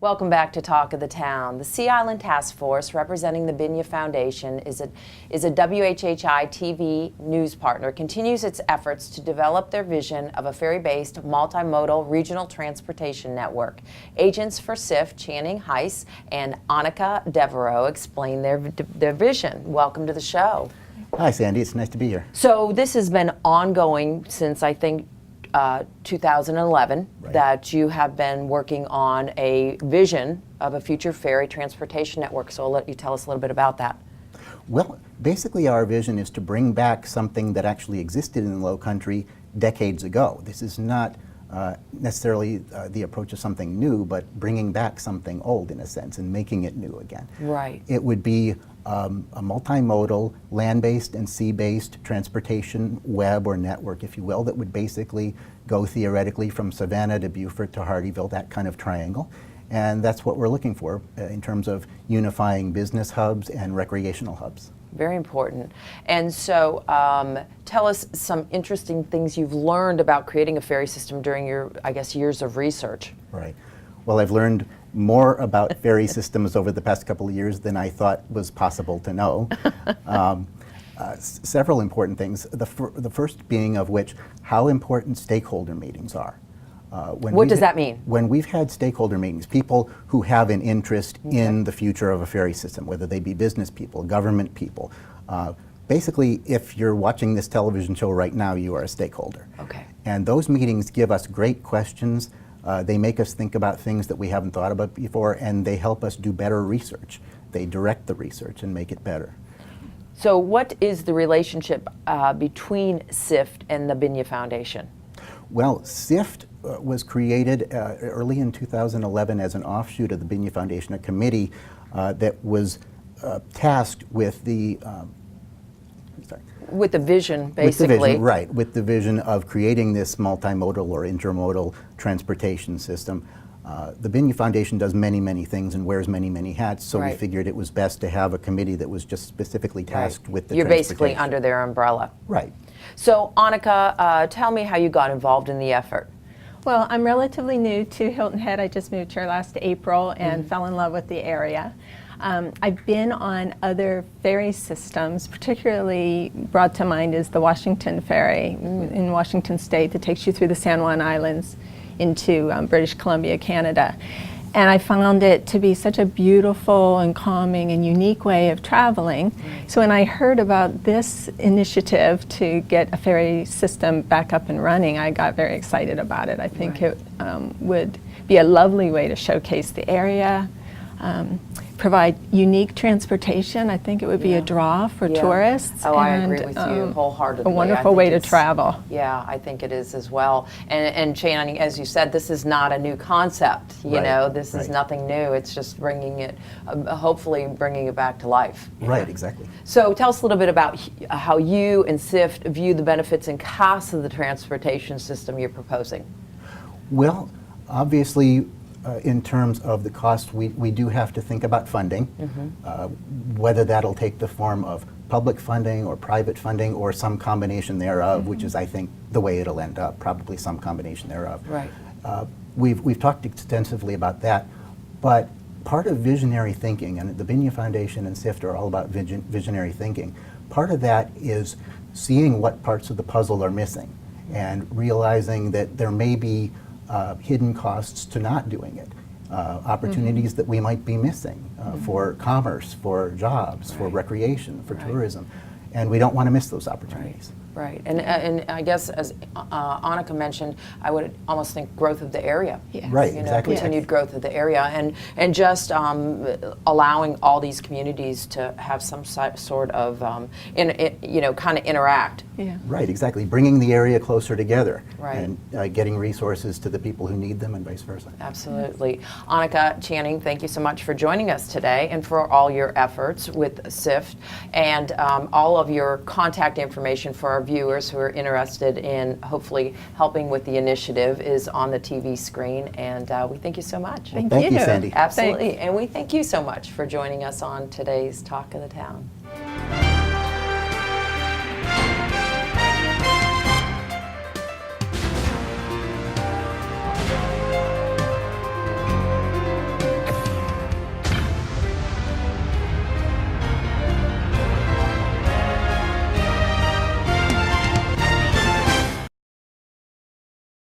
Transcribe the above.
Welcome back to Talk of the Town. The Sea Island Task Force, representing the Binya Foundation, is a WHHI-TV news partner, continues its efforts to develop their vision of a ferry-based multimodal regional transportation network. Agents for SIFT, Channing Heiss and Annika Devereaux, explain their vision. Welcome to the show. Hi, Sandy. It's nice to be here. So this has been ongoing since, I think, 2011, right, that you have been working on a vision of a future ferry transportation network. So I'll let you tell us a little bit about that. Well, basically our vision is to bring back something that actually existed in the Low Country decades ago. This is not necessarily the approach of something new, but bringing back something old in a sense and making it new again. Right. It would be a multimodal, land-based and sea-based transportation web or network, if you will, that would basically go theoretically from Savannah to Beaufort to Hardyville, that kind of triangle. And that's what we're looking for in terms of unifying business hubs and recreational hubs. Very important. And so tell us some interesting things you've learned about creating a ferry system during your, I guess, years of research. Right. Well, I've learned more about ferry systems over the past couple of years than I thought was possible to know. Several important things. The first being of which, how important stakeholder meetings are. What does that mean? When we've had stakeholder meetings, people who have an interest in the future of a ferry system, whether they be business people, government people. Basically, if you're watching this television show right now, you are a stakeholder. Okay. And those meetings give us great questions. They make us think about things that we haven't thought about before, and they help us do better research. They direct the research and make it better. So what is the relationship between SIFT and the Binya Foundation? Well, SIFT was created early in 2011 as an offshoot of the Binya Foundation, a committee that was tasked with the with the vision, basically. With the vision, right, with the vision of creating this multimodal or intermodal transportation system. The Binya Foundation does many, many things and wears many, many hats, so we figured it was best to have a committee that was just specifically tasked with the transportation. You're basically under their umbrella. Right. So, Annika, tell me how you got involved in the effort. Well, I'm relatively new to Hilton Head. I just moved here last April and fell in love with the area. I've been on other ferry systems. Particularly brought to mind is the Washington Ferry in Washington State that takes you through the San Juan Islands into British Columbia, Canada. And I found it to be such a beautiful and calming and unique way of traveling. So when I heard about this initiative to get a ferry system back up and running, I got very excited about it. I think it would be a lovely way to showcase the area, provide unique transportation. I think it would be a draw for tourists. Oh, I agree with you wholeheartedly. A wonderful way to travel. Yeah, I think it is as well. And Channing, as you said, this is not a new concept. You know, this is nothing new. It's just bringing it, hopefully bringing it back to life. Right, exactly. So tell us a little bit about how you and SIFT view the benefits and costs of the transportation system you're proposing. Well, obviously, in terms of the cost, we do have to think about funding, whether that'll take the form of public funding or private funding or some combination thereof, which is, I think, the way it'll end up, probably some combination thereof. Right. We've talked extensively about that, but part of visionary thinking, and the Binya Foundation and SIFT are all about visionary thinking, part of that is seeing what parts of the puzzle are missing and realizing that there may be hidden costs to not doing it, opportunities that we might be missing for commerce, for jobs, for recreation, for tourism, and we don't want to miss those opportunities. Right, and I guess as Annika mentioned, I would almost think growth of the area. Yeah. Right, you know, exactly. Continued growth of the area, and just allowing all these communities to have some sort of, kind of interact. Yeah. Right, exactly. Bringing the area closer together and getting resources to the people who need them and vice versa. Absolutely. Annika, Channing, thank you so much for joining us today and for all your efforts with SIFT and all of your contact information for our viewers who are interested in hopefully helping with the initiative is on the TV screen, and we thank you so much. Thank you, Sandy. Absolutely. Thanks. And we thank you so much for joining us on today's Talk of the Town.